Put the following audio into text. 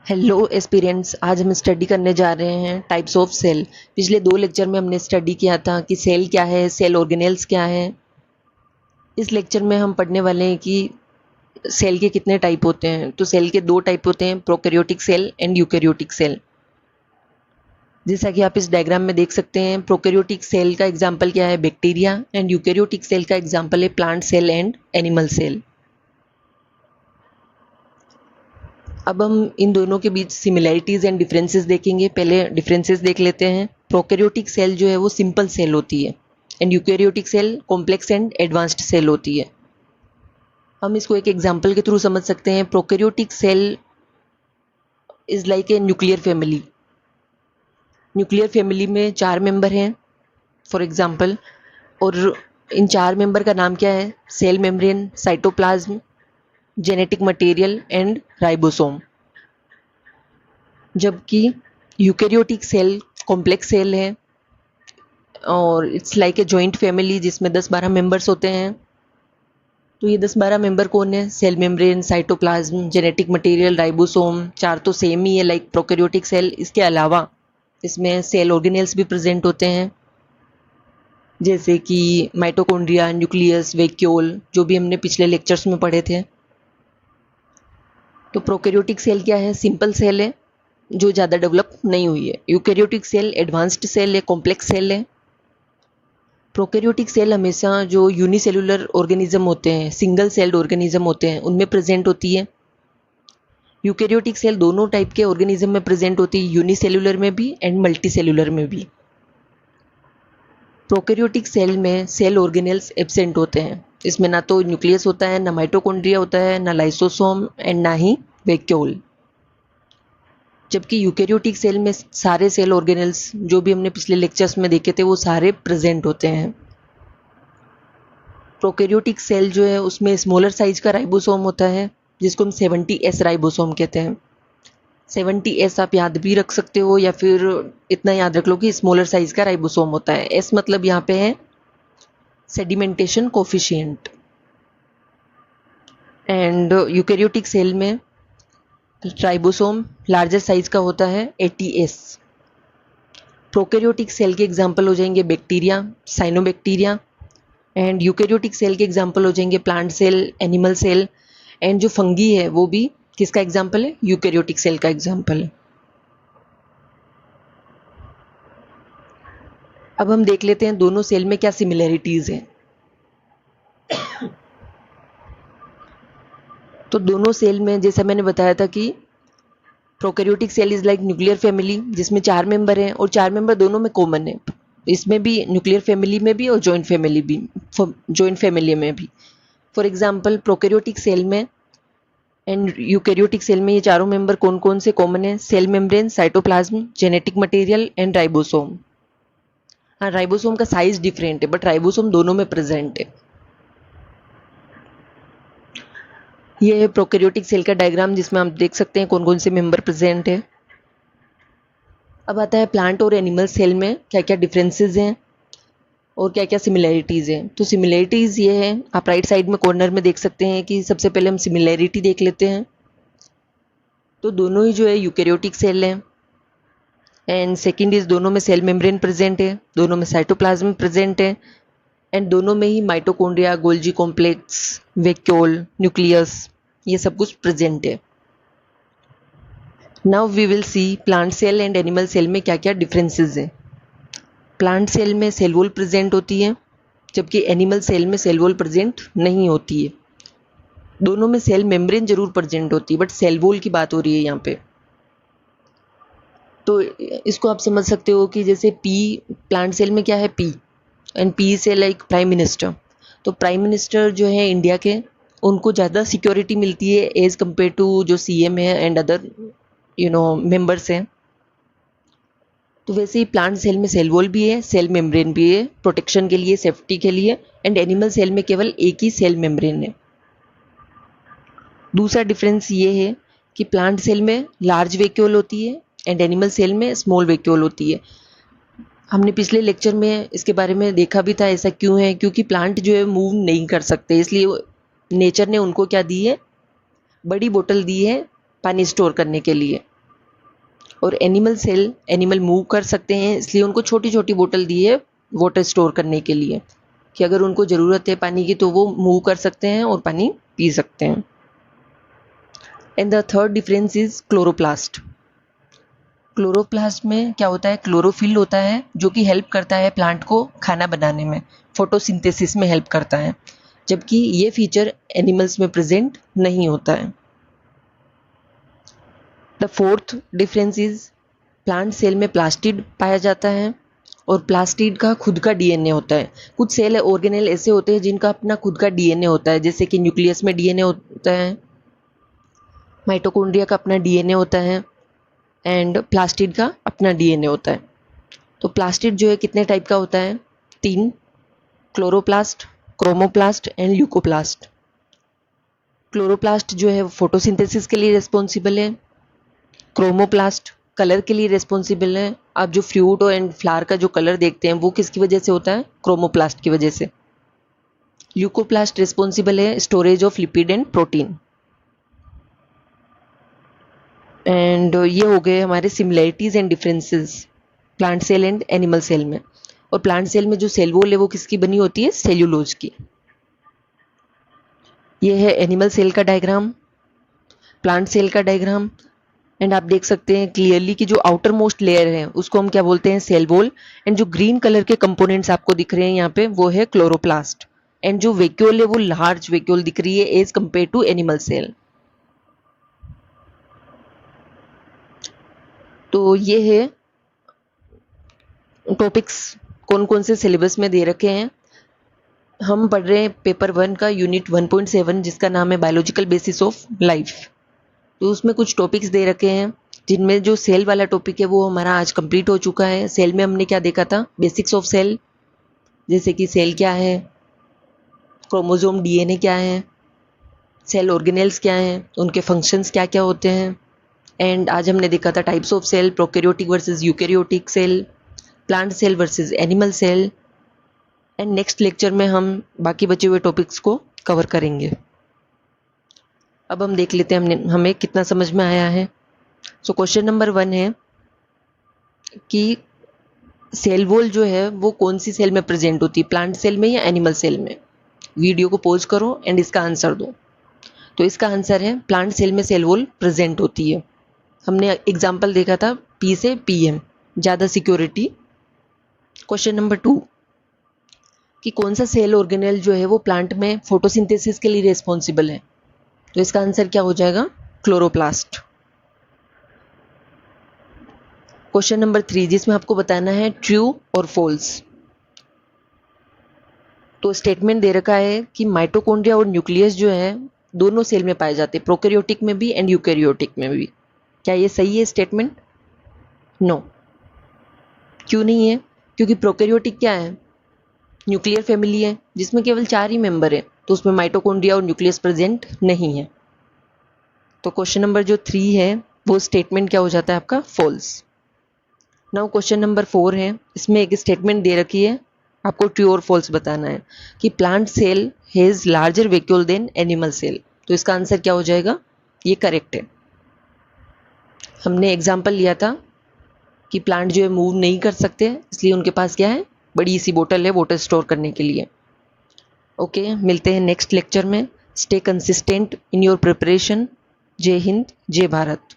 Hello aspirants, आज हम study करने जा रहे हैं टाइप्स ऑफ सेल। पिछले 2 लेक्चर में हमने स्टडी किया था कि सेल क्या है, सेल ऑर्गेनेल्स क्या है। इस लेक्चर में हम पढ़ने वाले हैं कि सेल के कितने टाइप होते हैं। तो सेल के 2 टाइप होते हैं, prokaryotic cell and eukaryotic cell. जैसा कि आप इस डायग्राम में देख सकते हैं, प्रोकैरियोटिक सेल का एग्जाम्पल क्या है, बैक्टीरिया, एंड यूकैरियोटिक सेल का एग्जाम्पल है plant cell and animal cell. अब हम इन दोनों के बीच सिमिलैरिटीज़ एंड डिफरेंसेस देखेंगे। पहले डिफरेंसेस देख लेते हैं। प्रोकैरियोटिक सेल जो है वो सिंपल सेल होती है and eukaryotic cell complex and advanced cell होती है। हम इसको एक एग्जांपल के थ्रू समझ सकते हैं। Prokaryotic cell is like a nuclear family. Nuclear family में 4 मेंबर हैं फॉर एग्जांपल, और इन 4 मेंबर का नाम क्या है, cell membrane, cytoplasm, genetic material and ribosome. जबकि यूकैरियोटिक सेल कॉम्प्लेक्स सेल है और it's like a joint family जिसमें 10-12 मेंबर्स होते हैं। तो ये 10-12 मेंबर कौन है, cell membrane, cytoplasm, genetic material, ribosome. 4 तो सेम ही है लाइक प्रोकैरियोटिक सेल। इसके अलावा इसमें सेल ऑर्गेनेल्स भी प्रेजेंट होते हैं, जैसे कि माइटोकॉन्ड्रिया, न्यूक्लियस, वैक्यूल, जो भी हमने पिछले लेक्चर्स में पढ़े थे। तो प्रोकैरियोटिक सेल क्या है, सिंपल सेल है जो ज़्यादा डेवलप नहीं हुई है। यूकैरियोटिक सेल एडवांस्ड सेल है, कॉम्प्लेक्स सेल है। प्रोकैरियोटिक सेल हमेशा जो यूनिसेलुलर ऑर्गेनिज्म होते हैं, सिंगल सेल्ड ऑर्गेनिज्म होते हैं, उनमें प्रेजेंट होती है। यूकैरियोटिक सेल दोनों टाइप के ऑर्गेनिज्म में प्रेजेंट होती है, यूनिसेलुलर में भी एंड मल्टीसेलुलर में भी। प्रोकैरियोटिक सेल में सेल ऑर्गेनेल्स एब्सेंट होते हैं। इसमें ना तो न्यूक्लियस होता है, ना माइटोकॉन्ड्रिया होता है, ना लाइसोसोम एंड ना ही वैक्यूल। जबकि यूकैरियोटिक सेल में सारे सेल ऑर्गेनेल्स जो भी हमने पिछले लेक्चर्स में देखे थे वो सारे प्रेजेंट होते हैं। प्रोकैरियोटिक सेल जो है उसमें स्मॉलर साइज का राइबोसोम होता है जिसको हम 70S राइबोसोम कहते हैं। 70S आप याद भी रख सकते हो या फिर इतना याद रख लो कि स्मॉलर साइज का राइबोसोम होता है। एस मतलब यहाँ पे है sedimentation coefficient. And eukaryotic cell में राइबोसोम लार्जर साइज का होता है 80S। प्रोकैरियोटिक सेल के एग्जाम्पल हो जाएंगे bacteria, cyanobacteria, and eukaryotic cell के एग्जाम्पल हो जाएंगे plant cell, animal cell, and जो फंगी है वो भी किसका एग्जाम्पल है, यूकैरियोटिक सेल का एग्जाम्पल है। अब हम देख लेते हैं दोनों सेल में क्या सिमिलैरिटीज हैं। तो दोनों सेल में जैसा मैंने बताया था कि prokaryotic cell is like nuclear family जिसमें 4 मेंबर हैं और 4 मेंबर दोनों में कॉमन है। इसमें भी न्यूक्लियर फैमिली में भी और जॉइंट फैमिली में भी। फॉर एग्जाम्पल प्रोकैरियोटिक सेल में एंड यूकैरियोटिक सेल में ये चारों मेंबर कौन कौन से कॉमन है, cell membrane, cytoplasm, genetic material and ribosome. हाँ, राइबोसोम का साइज डिफरेंट है बट राइबोसोम दोनों में प्रेजेंट है। ये है प्रोकैरियोटिक सेल का डायग्राम जिसमें आप देख सकते हैं कौन कौन से मेंबर प्रेजेंट है। अब आता है प्लांट और एनिमल सेल में क्या क्या डिफरेंसेस हैं और क्या क्या सिमिलैरिटीज़ हैं। तो सिमिलैरिटीज़ ये है, आप राइट साइड में कॉर्नर में देख सकते हैं कि सबसे पहले हम सिमिलैरिटी देख लेते हैं। तो दोनों ही जो है यूकैरियोटिक सेल हैं एंड सेकंड इज दोनों में सेल मेम्ब्रेन प्रेजेंट है, दोनों में साइटोप्लाज्म प्रेजेंट है, एंड दोनों में ही mitochondria, Golgi complex, vacuole, nucleus, ये सब कुछ प्रेजेंट है। Now we will see plant cell and animal cell में क्या क्या डिफरेंसेस हैं। प्लांट सेल में सेल वॉल प्रेजेंट होती है जबकि एनिमल सेल में सेल वॉल प्रेजेंट नहीं होती है। दोनों में सेल मेम्ब्रेन जरूर प्रेजेंट होती है बट सेल वॉल की बात हो रही है यहाँ पे। तो इसको आप समझ सकते हो कि जैसे पी, प्लांट सेल में क्या है, पी, एंड पी से लाइक प्राइम मिनिस्टर। तो प्राइम मिनिस्टर जो है इंडिया के, उनको ज़्यादा सिक्योरिटी मिलती है एज़ कम्पेयर टू जो सीएम है एंड अदर मेंबर्स हैं। तो वैसे ही प्लांट सेल में सेल वॉल भी है, सेल मेम्ब्रेन भी है प्रोटेक्शन के लिए, सेफ्टी के लिए, एंड एनिमल सेल में केवल एक ही सेल मेम्ब्रेन है। दूसरा डिफरेंस ये है कि प्लांट सेल में लार्ज वैक्यूल होती है एंड एनिमल सेल में स्मॉल वैक्यूल होती है। हमने पिछले लेक्चर में इसके बारे में देखा भी था। ऐसा क्यों है, क्योंकि प्लांट जो है मूव नहीं कर सकते, इसलिए नेचर ने उनको क्या दी है, बड़ी बोतल दी है पानी स्टोर करने के लिए। और एनिमल सेल, एनिमल मूव कर सकते हैं, इसलिए उनको छोटी छोटी बोतल दी है वाटर स्टोर करने के लिए, कि अगर उनको ज़रूरत है पानी की तो वो मूव कर सकते हैं और पानी पी सकते हैं। And the third difference is chloroplast. Chloroplast में क्या होता है, क्लोरोफिल होता है जो कि हेल्प करता है प्लांट को खाना बनाने में, फोटोसिंथेसिस में हेल्प करता है, जबकि ये फीचर एनिमल्स में प्रेजेंट नहीं होता है। The fourth difference is plant cell में प्लास्टिड पाया जाता है और प्लास्टिड का खुद का डीएनए होता है। कुछ सेल ऑर्गेनेल ऐसे होते हैं जिनका अपना खुद का डीएनए होता है, जैसे कि न्यूक्लियस में डीएनए होता है, माइटोकॉन्ड्रिया का अपना डीएनए होता है एंड प्लास्टिड का अपना डीएनए होता है। तो प्लास्टिड जो है कितने टाइप का होता है, 3, chloroplast, chromoplast and leucoplast. Chloroplast जो है वो फोटोसिंथेसिस के लिए रिस्पॉन्सिबल है, क्रोमोप्लास्ट कलर के लिए रिस्पॉन्सिबल है। आप जो फ्रूट और एंड फ्लावर का जो कलर देखते हैं वो किसकी वजह से होता है, क्रोमोप्लास्ट की वजह से। ल्यूकोप्लास्ट रिस्पॉन्सिबल है storage of lipid and protein. And ये हो गए हमारे similarities and differences plant cell and animal cell में। और प्लांट सेल में जो सेल वॉल है वो किसकी बनी होती है, सेल्यूलोज की। ये है एनिमल सेल का डायग्राम, प्लांट सेल का डायग्राम। एंड आप देख सकते हैं क्लियरली कि जो आउटर मोस्ट लेयर है उसको हम क्या बोलते हैं, सेल वॉल। एंड जो ग्रीन कलर के कंपोनेंट्स आपको दिख रहे हैं यहाँ पे वो है क्लोरोप्लास्ट। एंड जो वेक्यूल है वो लार्ज वेक्यूल दिख रही है as compare to animal cell. तो ये है टॉपिक्स कौन कौन से सिलेबस में दे रखे हैं। हम पढ़ रहे हैं पेपर 1 का यूनिट 1.7 जिसका नाम है बायोलॉजिकल बेसिस ऑफ लाइफ। तो उसमें कुछ टॉपिक्स दे रखे हैं जिनमें जो सेल वाला टॉपिक है वो हमारा आज कंप्लीट हो चुका है। सेल में हमने क्या देखा था, बेसिक्स ऑफ सेल, जैसे कि सेल क्या है, क्रोमोसोम डीएनए क्या है, सेल ऑर्गेनेल्स क्या हैं, उनके फंक्शंस क्या क्या होते हैं। एंड आज हमने देखा था types of cell, prokaryotic versus eukaryotic cell, plant cell versus animal cell. And next lecture में हम बाकी बचे हुए टॉपिक्स को कवर करेंगे। अब हम देख लेते हैं हमें कितना समझ में आया है। सो क्वेश्चन नंबर 1 है कि सेल वॉल जो है वो कौन सी सेल में प्रेजेंट होती है, प्लांट सेल में या एनिमल सेल में। वीडियो को पॉज करो एंड इसका आंसर दो। तो इसका आंसर है प्लांट सेल में सेल वॉल प्रेजेंट होती है। हमने एग्जाम्पल देखा था पी से पीएम, ज़्यादा सिक्योरिटी। क्वेश्चन नंबर 2 कि कौन सा सेल ऑर्गेनेल जो है वो प्लांट में फोटोसिंथेसिस के लिए रिस्पॉन्सिबल है। तो इसका आंसर क्या हो जाएगा, क्लोरोप्लास्ट। क्वेश्चन नंबर 3 जिसमें आपको बताना है ट्रू और फॉल्स। तो स्टेटमेंट दे रखा है कि माइटोकॉन्ड्रिया और न्यूक्लियस जो है दोनों सेल में पाए जाते हैं, प्रोकैरियोटिक में भी एंड यूकैरियोटिक में भी। क्या ये सही है स्टेटमेंट? नो। क्यों नहीं है? क्योंकि प्रोकैरियोटिक क्या है, न्यूक्लियर फैमिली है जिसमें केवल 4 ही मेंबर है, तो उसमें माइटोकॉन्ड्रिया और न्यूक्लियस प्रेजेंट नहीं है। तो क्वेश्चन नंबर जो 3 है वो स्टेटमेंट क्या हो जाता है आपका, फॉल्स। नाउ क्वेश्चन नंबर 4 है, इसमें एक स्टेटमेंट दे रखी है, आपको ट्रू और फॉल्स बताना है कि plant cell has larger vacuole than animal cell. तो इसका आंसर क्या हो जाएगा, ये करेक्ट है। हमने एग्जाम्पल लिया था कि प्लांट जो है मूव नहीं कर सकते, इसलिए उनके पास क्या है, बड़ी सी बोतल है वाटर स्टोर करने के लिए। ओके, मिलते हैं नेक्स्ट लेक्चर में। Stay consistent in your preparation. जय हिंद, जय भारत।